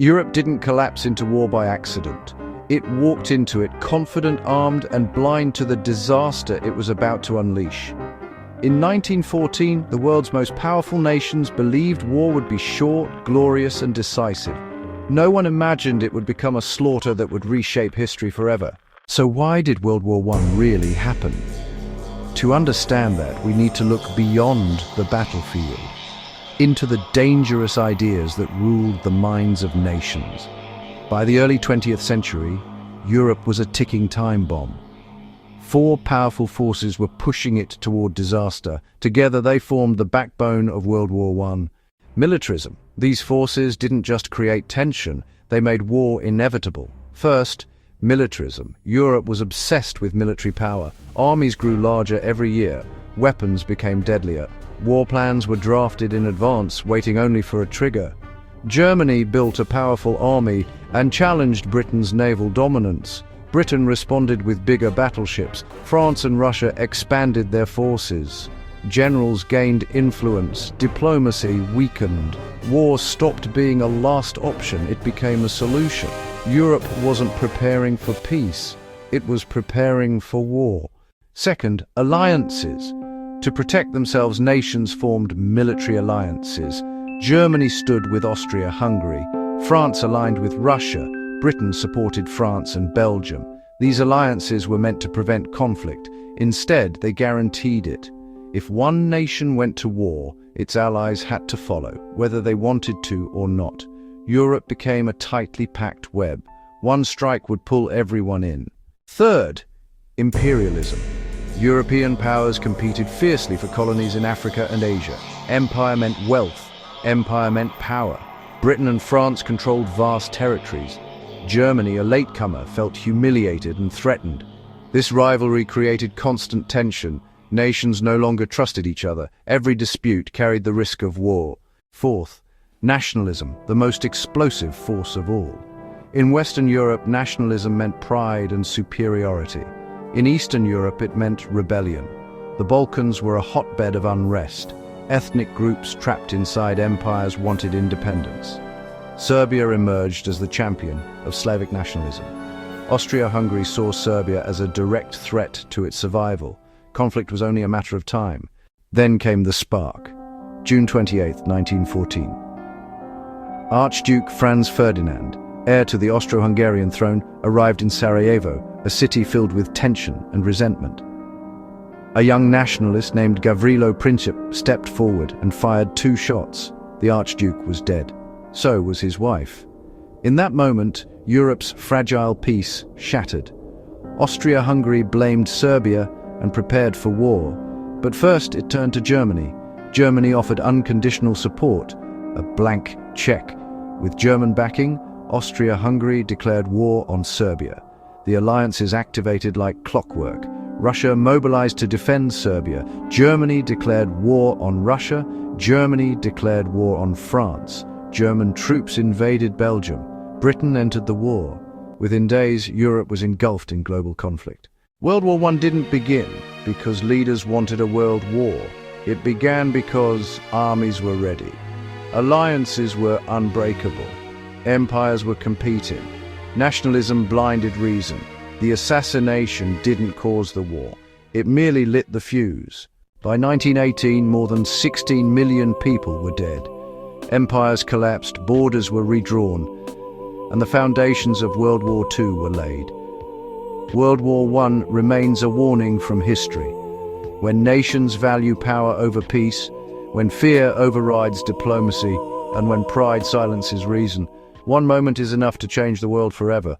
Europe didn't collapse into war by accident. It walked into it confident, armed, and blind to the disaster it was about to unleash. In 1914, the world's most powerful nations believed war would be short, glorious, and decisive. No one imagined it would become a slaughter that would reshape history forever. So why did World War I really happen? To understand that, we need to look beyond the battlefield, into the dangerous ideas that ruled the minds of nations. By the early 20th century, Europe was a ticking time bomb. Four powerful forces were pushing it toward disaster. Together they formed the backbone of World War I. Militarism. These forces didn't just create tension, they made war inevitable. First, militarism. Europe was obsessed with military power. Armies grew larger every year. Weapons became deadlier. War plans were drafted in advance, waiting only for a trigger. Germany built a powerful army and challenged Britain's naval dominance. Britain responded with bigger battleships. France and Russia expanded their forces. Generals gained influence. Diplomacy weakened. War stopped being a last option. It became a solution. Europe wasn't preparing for peace. It was preparing for war. Second, alliances. To protect themselves, nations formed military alliances. Germany stood with Austria-Hungary. France aligned with Russia. Britain supported France and Belgium. These alliances were meant to prevent conflict. Instead, they guaranteed it. If one nation went to war, its allies had to follow, whether they wanted to or not. Europe became a tightly packed web. One strike would pull everyone in. Third, imperialism. European powers competed fiercely for colonies in Africa and Asia. Empire meant wealth. Empire meant power. Britain and France controlled vast territories. Germany, a latecomer, felt humiliated and threatened. This rivalry created constant tension. Nations no longer trusted each other. Every dispute carried the risk of war. Fourth, nationalism, the most explosive force of all. In Western Europe, nationalism meant pride and superiority. In Eastern Europe, it meant rebellion. The Balkans were a hotbed of unrest. Ethnic groups trapped inside empires wanted independence. Serbia emerged as the champion of Slavic nationalism. Austria-Hungary saw Serbia as a direct threat to its survival. Conflict was only a matter of time. Then came the spark. June 28, 1914. Archduke Franz Ferdinand, heir to the Austro-Hungarian throne, arrived in Sarajevo, a city filled with tension and resentment. A young nationalist named Gavrilo Princip stepped forward and fired 2 shots. The Archduke was dead. So was his wife. In that moment, Europe's fragile peace shattered. Austria-Hungary blamed Serbia and prepared for war. But first it turned to Germany. Germany offered unconditional support, a blank check. With German backing, Austria-Hungary declared war on Serbia. The alliances activated like clockwork. Russia mobilized to defend Serbia. Germany declared war on Russia. Germany declared war on France. German troops invaded Belgium. Britain entered the war. Within days, Europe was engulfed in global conflict. World War I didn't begin because leaders wanted a world war. It began because armies were ready. Alliances were unbreakable. Empires were competing. Nationalism blinded reason. The assassination didn't cause the war. It merely lit the fuse. By 1918, more than 16 million people were dead. Empires collapsed, borders were redrawn, and the foundations of World War II were laid. World War I remains a warning from history. When nations value power over peace, when fear overrides diplomacy, and when pride silences reason, one moment is enough to change the world forever.